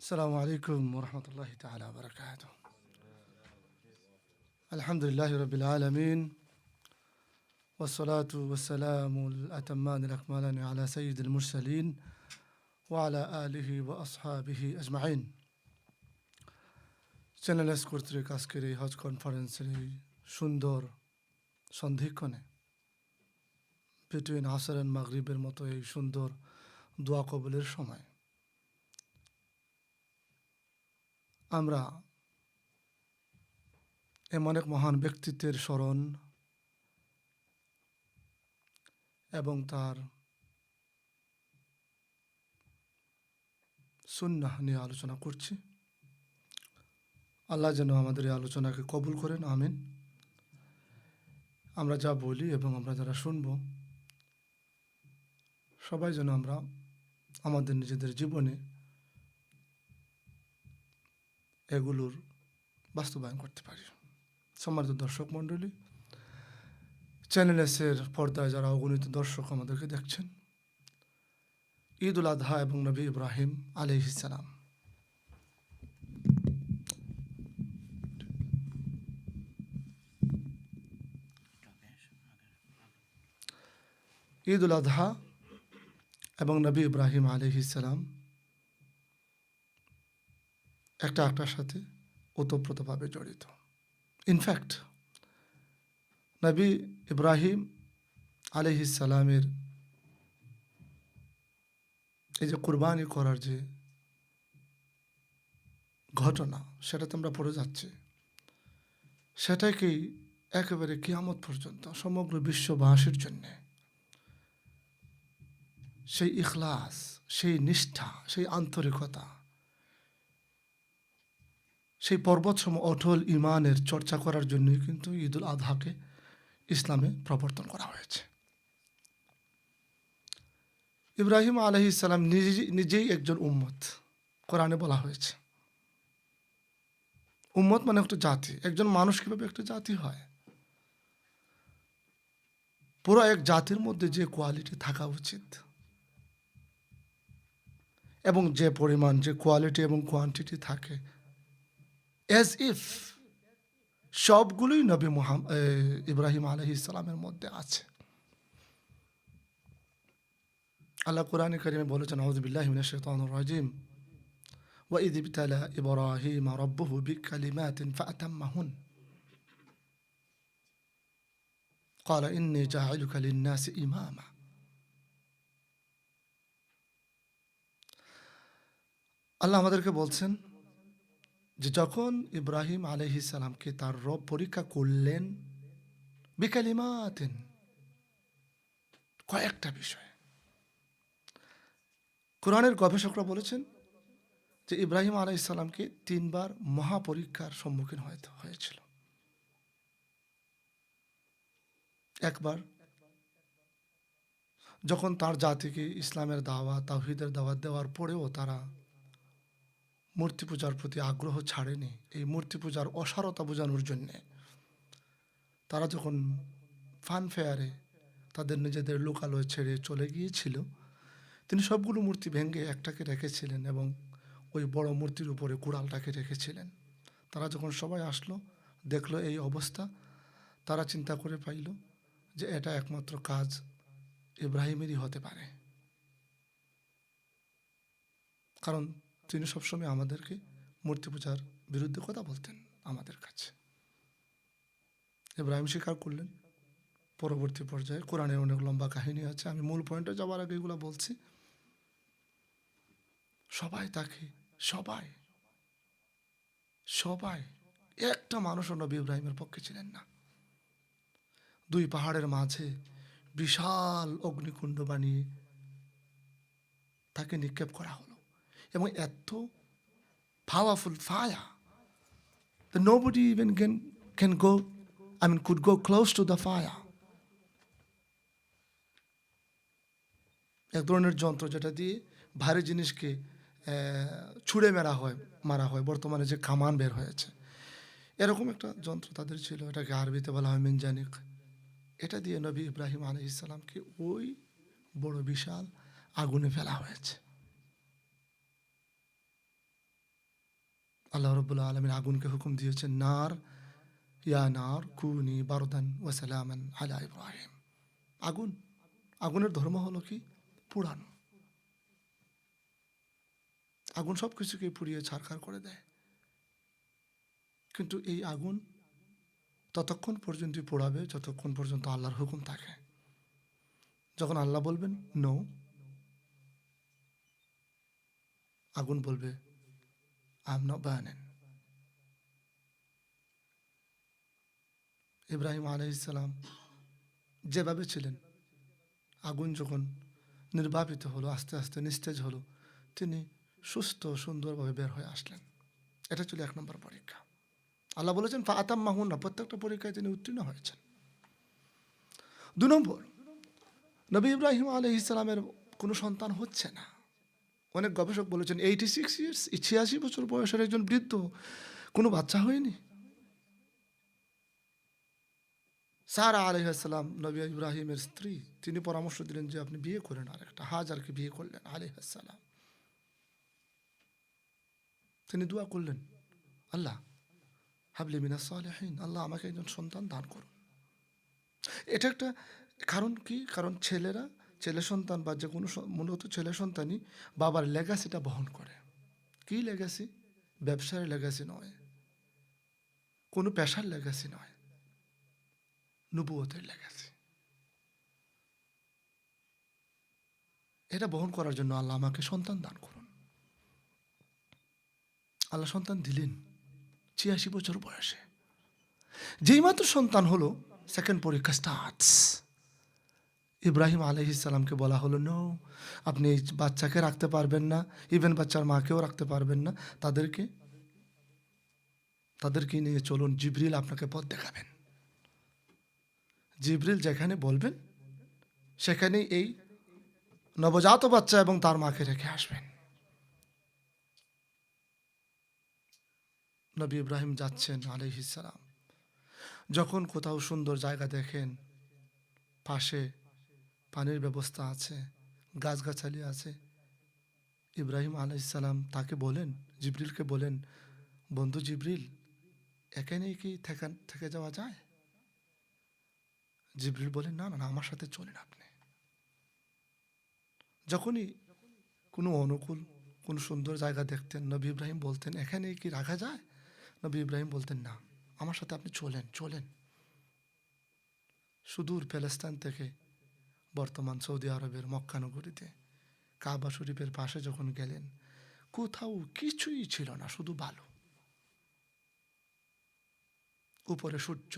السلام عليكم ورحمة الله تعالى وبركاته. الحمد لله رب العالمين والصلاة والسلام الأتمان الأكملان على سيد المرسلين وعلى آله وأصحابه أجمعين. Channels কর্তৃক আজকের এই হজ কনফারেন্সের এই সুন্দর সন্ধিক্ষণে বিটুইন আসর অ্যান্ড মাগরিবের মতো এই সুন্দর দোয়া কবুলের সময় আমরা এমন এক মহান ব্যক্তিত্বের স্মরণ এবং তার সুন্নাহ নিয়ে আলোচনা করছি। আল্লাহ যেন আমাদের এই আলোচনাকে কবুল করেন, আমিন। আমরা যা বলি এবং আমরা যারা শুনব সবাই যেন আমরা আমাদের নিজেদের জীবনে এগুলোর বাস্তবায়ন করতে পারি। সম্মানিত দর্শক মণ্ডলী, চ্যানেল এসের পর্দায় যারা অগণিত দর্শক আমাদেরকে দেখছেন, ঈদ উল আজহা এবং নবী ইব্রাহিম আলাইহিস সালাম, ঈদ উল আজহা এবং নবী ইব্রাহিম আলাইহিস সালাম একটার সাথে ওতপ্রোতভাবে জড়িত। ইনফ্যাক্ট নবী ইব্রাহিম আলাইহিস সালামের এই যে কুরবানি করার যে ঘটনা, সেটাতে আমরা পড়ে যাচ্ছি, সেটাকেই একেবারে কিয়ামত পর্যন্ত সমগ্র বিশ্ববাসীর জন্যে সেই ইখলাস, সেই নিষ্ঠা, সেই আন্তরিকতা, সেই পর্বতসম অটল ইমানের চর্চা করার জন্যই কিন্তু ঈদ উল আজহাকে ইসলামে প্রবর্তন করা হয়েছে। ইব্রাহিম আলাইহিস সালাম নিজেই একজন উম্মত। কোরআনে বলা হয়েছে উম্মত মানে একটা জাতি। একজন মানুষ কিভাবে একটা জাতি হয়? পুরো এক জাতির মধ্যে যে কোয়ালিটি থাকা উচিত এবং যে পরিমাণ, যে কোয়ালিটি এবং কোয়ান্টিটি থাকে, অ্যাজ ইফ সবগুলোই নবী ইব্রাহিম আলাইহিস সালামের মধ্যে আছে। আল্লাহ কোরআনে কারিমে বলেছেন, আউযু বিল্লাহি মিনাশ শাইতানির রাজিম, ওয়া ইয ইবতালা ইব্রাহিম রাব্বুহু বিকালিমাতিন ফাআতাম্মাহুন ক্বালা ইন্নী জাইলুকা লিন-নাসি ইমামা। আল্লাহ আমাদেরকে বলছেন যে যখন ইব্রাহিম আলাইহিস সালামকে তার রব পরীক্ষা করলেন বিকালিমাতিন, কয়েকটা বিষয়। কোরআনের গবেষকরা বলেছেন যে ইব্রাহিম আলাইহিস সালামকে 3 বার মহাপরীক্ষার সম্মুখীন হয়েছিল। একবার যখন তার জাতিকে ইসলামের দাওয়াত, তাওহীদের দাওয়াত দেওয়ার পরেও তারা মূর্তি পূজার প্রতি আগ্রহ ছাড়েনি, এই মূর্তি পূজার অসারতা বোঝানোর জন্যে তারা যখন ফানফেয়ারে তাদের নিজেদের লোকালয় ছেড়ে চলে গিয়েছিল, তিনি সবগুলো মূর্তি ভেঙে একটাকে রেখেছিলেন এবং ওই বড় মূর্তির উপরে কুড়ালটাকে রেখেছিলেন। তারা যখন সবাই আসলো, দেখলো এই অবস্থা, তারা চিন্তা করে পাইল যে এটা একমাত্র কাজ ইব্রাহিমেরই হতে পারে, কারণ তিনি সবসময় আমাদেরকে মূর্তি পূজার বিরুদ্ধে কথা বলতেন আমাদের কাছে। ইব্রাহিম স্বীকার করলেন। পরবর্তী পর্যায়ে কোরআনের অনেক লম্বা কাহিনী আছে, আমি মূল পয়েন্টে যাওয়ার আগে এগুলো বলছি। সবাই তাকে, সবাই সবাই একটা মানুষও নবী ইব্রাহিমের পক্ষে ছিলেন না। 2 পাহাড়ের মাঝে বিশাল অগ্নিকুণ্ড বানিয়ে তাকে নিক্ষেপ করা হলো এবং এত powerful fire that nobody even could go close to the fire. এক ধরনের যন্ত্র যেটা দিয়ে ভারী জিনিসকে ছুঁড়ে মারা হয়, বর্তমানে যে কামান বের হয়েছে, এরকম একটা যন্ত্র তাদের ছিল। এটাকে আরবিতে বলা হয় মিনজানিক। এটা দিয়ে নবী ইব্রাহিম আলাইহিস সালামকে ওই বড় বিশাল আগুনে ফেলা হয়েছে। আল্লাহ রাব্বুল আলামিন আগুনকে হুকুম দিয়েছেন, নার ইয়া নার কুনি বারদান ওয়া সালামান আলা ইব্রাহিম। আগুন, আগুনের ধর্ম হলো কি? পুরানো। আগুন সব কিছুকে পুড়িয়ে ছারখার করে দেয়, কিন্তু এই আগুন ততক্ষণ পর্যন্ত পোড়াবে যতক্ষণ পর্যন্ত আল্লাহর হুকুম থাকে। যখন আল্লাহ বলবেন নো, আগুন বলবে I am not burning. Ibrahim আলাইহিসসালাম যেভাবে ছিলেন, আগুন যখন নির্বাপিত হলো, আস্তে আস্তে নিস্তেজ হলো, তিনি সুস্থ সুন্দরভাবে বের হয়ে আসলেন। এটা ছিল 1 নম্বর পরীক্ষা। আল্লাহ বলেছেন ফাতাম মাহুন না, প্রত্যেকটা পরীক্ষায় তিনি উত্তীর্ণ হয়েছেন। 2 নম্বর, নবী ইব্রাহিম আলাইহিসসালামের কোনো সন্তান হচ্ছে না। অনেক গবেষক বলেছেন 86 ইয়ার্স, 86 বছর বয়সের একজন বৃদ্ধ, কোনো বাচ্চা হয়নি। সারা আলাইহিসসালাম নবী ইব্রাহিমের স্ত্রী, তিনি পরামর্শ দিলেন যে আপনি বিয়ে করেন আরেকটা। হাজারকে বিয়ে করলেন আলাইহিসসালাম। তিনি দোয়া করলেন, আল্লাহ হাবলি মিনাস সালিহিন, আল্লাহ আমাকে একজন সন্তান দান করুন। এটা একটা কারণ কি? কারণ ছেলেরা, ছেলে সন্তান বা যে কোনো মূলত ছেলে সন্তানই বাবার লেগাসিটা বহন করে। কি লেগাসি? ব্যবসার লেগাসি নয়, কোনো পেশার লেগাসি নয়, নবুয়তের লেগাসি। এটা বহন করার জন্য আল্লাহ আমাকে সন্তান দান করুন। আল্লাহ সন্তান দিলেন 86 বছর বয়সে। যেই মাত্র সন্তান হলো, সেকেন্ড পরীক্ষা স্টার্টস। ইব্রাহিম আলাইহিসসালামকে বলা হলো নো, আপনি এই বাচ্চাকে রাখতে পারবেন না, ইভেন বাচ্চার মাকেও রাখতে পারবেন না। তাদেরকে নিয়ে চলুন, জিবরিল আপনাকে পথ দেখাবেন। জিবরিল যেখানে বলবেন সেখানেই এই নবজাত বাচ্চা এবং তার মাকে রেখে আসবেন। নবী ইব্রাহিম যাচ্ছেন আলাইহিসসালাম। যখন কোথাও সুন্দর জায়গা দেখেন, পাশে পানির ব্যবস্থা আছে, গাছগাছালি আছে, ইব্রাহিম আলাইহিসসালাম তাকে বলেন, জিবরিলকে বলেন, বন্ধু জিবরিল, এখানেই কি থেকে যাওয়া যায়? জিবরিল বলেন, না না না, আমার সাথে চলেন আপনি। যখনই কোনো অনুকূল, কোনো সুন্দর জায়গা দেখতেন, নবী ইব্রাহিম বলতেন, এখানেই কি রাখা যায়? নবী ইব্রাহিম বলতেন, না, আমার সাথে আপনি চলেন চলেন। সুদূর প্যালেস্তাইন থেকে বর্তমান সৌদি আরবের মক্কা নগরীতে কাবা শরীফের পাশে যখন গেলেন, কোথাও কিছুই ছিল না, শুধু বালু, উপরে সূর্য,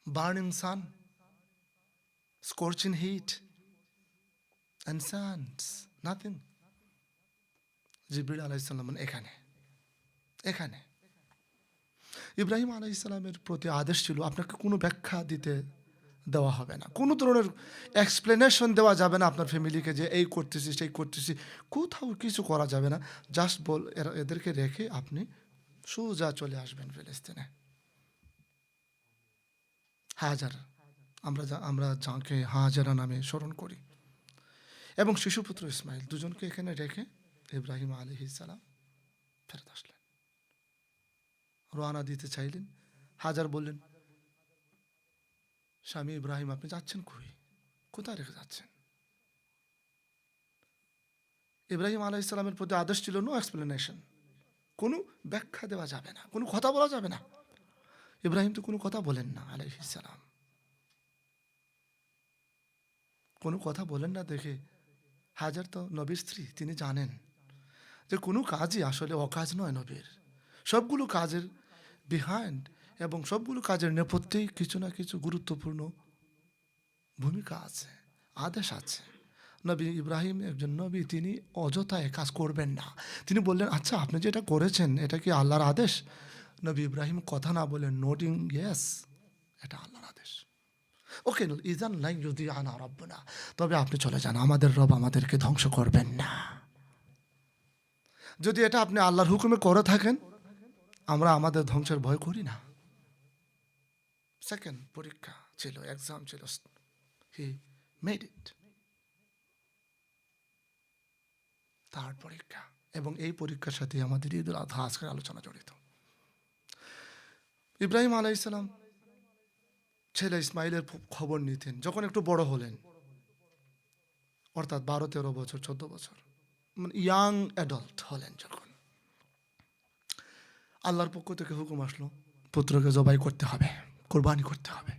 burning sun, scorching heat and suns, nothing. Jibril আলাইহিসসালাম এখানে এখানে ইব্রাহিম আলাইহিসসালামের প্রতি আদেশ ছিল, আপনাকে কোনো ব্যাখ্যা দিতে দেওয়া হবে না, কোনো ধরনের এক্সপ্লেনেশন দেওয়া যাবে না আপনার ফ্যামিলিকে যে এই করতেছি সেই করতেছি, কোথাও কিছু করা যাবে না। জাস্ট এদেরকে রেখে আপনি সোজা চলে আসবেন ফিলিস্তিনে। হাজার, আমরা যাকে হাজারা নামে স্মরণ করি, এবং শিশুপুত্র ইসমাইল, দুজনকে এখানে রেখে ইব্রাহিম আলাইহিসসালাম ফেরত আসলেন। রওনা দিতে চাইলেন, হাজার বললেন, স্বামী ইব্রাহিম আপনি যাচ্ছেন কোথায় রেখে যাচ্ছেন? ইব্রাহিম আলাইহিসসালামের প্রতি আদেশ ছিল নো এক্সপ্লেনেশন, কোনো ব্যাখ্যা দেওয়া যাবে না, কোনো কথা বলা যাবে না। ইব্রাহিম তো কোনো কথা বলেন না আলাইহিসসালাম, কোনো কথা বলেন না দেখে হাজার তো নবীর স্ত্রী, তিনি জানেন যে কোনো কাজই আসলে অকাজ নয় নবীর। সবগুলো কাজের বিহাইন্ড এবং সবগুলো কাজের নেপথ্যেই কিছু না কিছু গুরুত্বপূর্ণ ভূমিকা আছে, আদেশ আছে। নবী ইব্রাহিম একজন নবী, তিনি অযথায় কাজ করবেন না। তিনি বললেন, আচ্ছা আপনি যেটা করেছেন এটা কি আল্লাহর আদেশ? নবী ইব্রাহিম কথা না বলে নোটিং ইয়েস, এটা আল্লাহর আদেশ। ওকে, ইজান লাই যদি আনা রব্বনা, তবে আপনি চলে যান, আমাদের রব আমাদেরকে ধ্বংস করবেন না। যদি এটা আপনি আল্লাহর হুকুমে করে থাকেন, আমরা আমাদের ধ্বংসের ভয় করি না। সেকেন্ড পরীক্ষা ছিল, এক্সাম ছিল, হি মেড ইট। তার পরীক্ষা, এবং এই পরীক্ষার সাথে আমাদের ঈদুল আজহা আজকের আলোচনা জড়িত। ইব্রাহিম আলাইহিসসালাম ছেলে ইসমাইলের খবর নিতেন যখন একটু বড় হলেন, অর্থাৎ 12-13 বছর, 14 বছর, মানে ইয়াং অ্যাডাল্ট হলেন যখন, আল্লাহর পক্ষ থেকে হুকুম আসলো পুত্রকে জবাই করতে হবে, কোরবানি করতে হবে।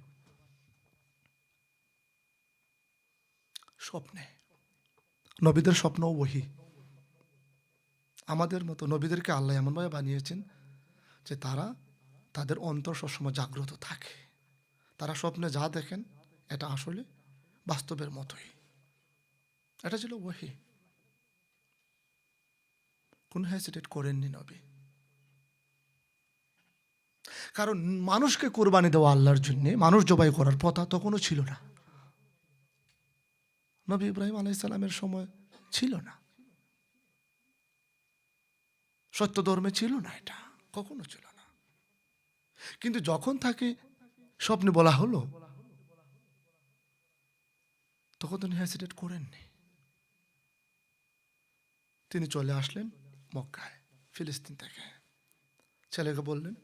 স্বপ্নে, নবীদের স্বপ্ন ওহী। আমাদের মতো নবীদেরকে আল্লাহ এমনভাবে বানিয়েছেন যে তারা, তাদের অন্তর সবসময় জাগ্রত থাকে। তারা স্বপ্নে যা দেখেন এটা আসলে বাস্তবের মতোই। এটা ছিল ওহী। কোন হেসিটেট করেননি নবী, কারণ মানুষকে কোরবানি দেওয়া আল্লাহর জন্য, মানুষ জবাই করার প্রথা তখনও ছিল না। নবী ইব্রাহিম আলাইহিসসালামের সময় ছিল না, সত্য ধর্মে ছিল না, এটা কখনো ছিল না। কিন্তু যখন তাকে স্বপ্নে বলা হলো তখন তিনি হেসিটেট করেননি। তিনি চলে আসলেন মক্কায়, ফিলিস্তিন থেকে। ছেলেকে বললেন,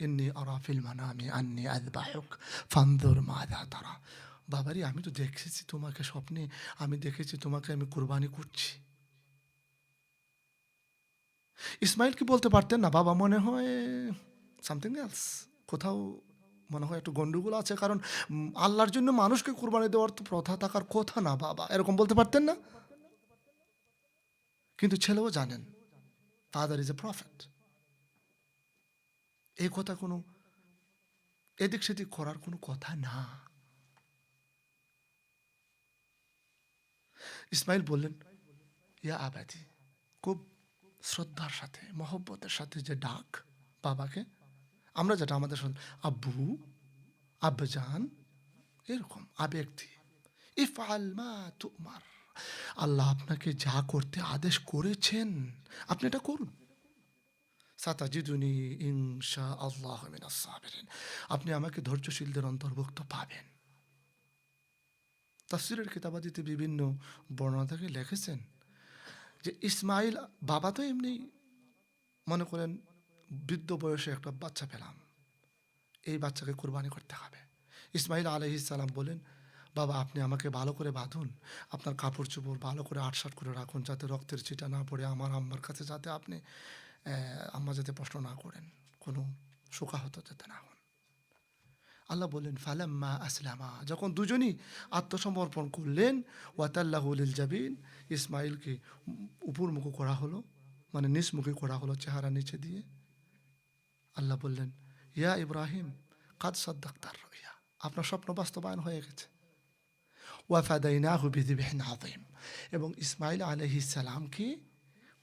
ইন্নী আরা ফিল মানামি আন্নী আযবাহুক ফানজুর মাযা তারা। বাবারি, আমি তো দেখেছি তোমাকে স্বপ্নে, আমি দেখেছি তোমাকে আমি কুরবানি করছি। ইসমাইল কি বলতে পারতেন না, বাবা মনে হয় সামথিং এলস, কোথাও মনে হয় একটু গন্ডগোল আছে, কারণ আল্লাহর জন্য মানুষকে কুরবানি দেওয়ার তো প্রথা থাকার কথা না বাবা, এরকম বলতে পারতেন না? কিন্তু ছেলেও জানেন ফাদার ইজ এ প্রফেট, এই কথা কোনো এদিক সেদিক করার কোনো কথা না। ইসমাইল বললেন, ইয়া আবাদি, খুব শ্রদ্ধার সাথে, মহব্বতের সাথে যে ডাক বাবাকে, আমরা যেটা আমাদের আব্বু, আব্বাজান, এরকম আবেগ দিয়ে, ইফআল মা তুমার, আল্লাহ আপনাকে যা করতে আদেশ করেছেন আপনি এটা করুন। সাতাজিদুনি ইনশাআল্লাহ মিনাস সাবিরিন, আপনি আমাকে ধৈর্যশীলদের অন্তর্ভুক্ত পাবেন। তাফসীরের কিতাবাদিতে বিভিন্ন বর্ণনা থেকে লিখেছেন যে ইসমাইল, বাবা তো এমনি মনে করেন বৃদ্ধ বয়সে একটা বাচ্চা পেলাম, এই বাচ্চাকে কুরবানি করতে হবে। ইসমাইল আলাইহিস সালাম বলেন, বাবা আপনি আমাকে ভালো করে বাঁধুন, আপনার কাপড় চোপড় ভালো করে আটসাট করে রাখুন, যাতে রক্তের ছিটা না পড়ে আমার আম্মার কাছে, যাতে আপনি আম্মা যাতে প্রশ্ন না করেন, কোনো শোকাহত যাতে না হন। আল্লাহ বললেন, ফালাম্মা আসলামা, যখন দুজনই আত্মসমর্পণ করলেন, ওয়াতাল্লাহু লিল জাবিন, ইসমাইলকে উপরমুখ করা হলো, মানে নিচমুখী করা হলো, চেহারা নিচে দিয়ে। আল্লাহ বললেন, ইয়া ইব্রাহিম কাদ সাদ্দাক্তার রুইয়া, আপনার স্বপ্ন বাস্তবায়ন হয়ে গেছে। ওয়াফাদাইনাহু বিযিবহিন আযীম, এবং ইসমাইল আলাইহিস সালামকে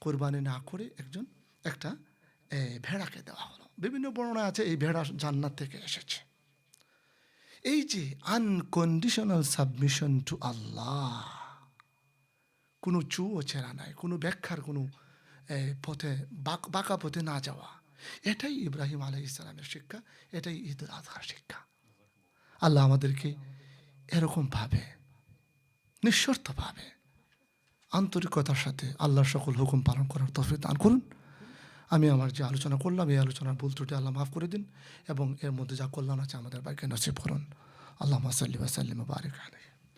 কোরবানি না করে একটা ভেড়াকে দেওয়া হলো। বিভিন্ন বর্ণনা আছে এই ভেড়া জান্নাত থেকে এসেছে। এই যে আনকন্ডিশনাল সাবমিশন টু আল্লাহ, কোনো চু ও ছেঁড়া নাই, কোনো ব্যাখ্যার কোনো পথে বাঁকা পথে না যাওয়া, এটাই ইব্রাহিম আলাইহিস সালামের শিক্ষা, এটাই ঈদুল আজহার শিক্ষা। আল্লাহ আমাদেরকে এরকমভাবে নিঃশর্তভাবে আন্তরিকতার সাথে আল্লাহর সকল হুকুম পালন করার তৌফিক দান করুন। আমি আমার যে আলোচনা করলাম, এই আলোচনার ভুল ত্রুটি আল্লাহ মাফ করে দিন, এবং এর মধ্যে যা কল্যাণ আছে আমাদের ভাগ্যে নসিব করুন। আল্লাহুম্মা সাল্লি ওয়া সাল্লিম ওয়া বারিক আলাইহি।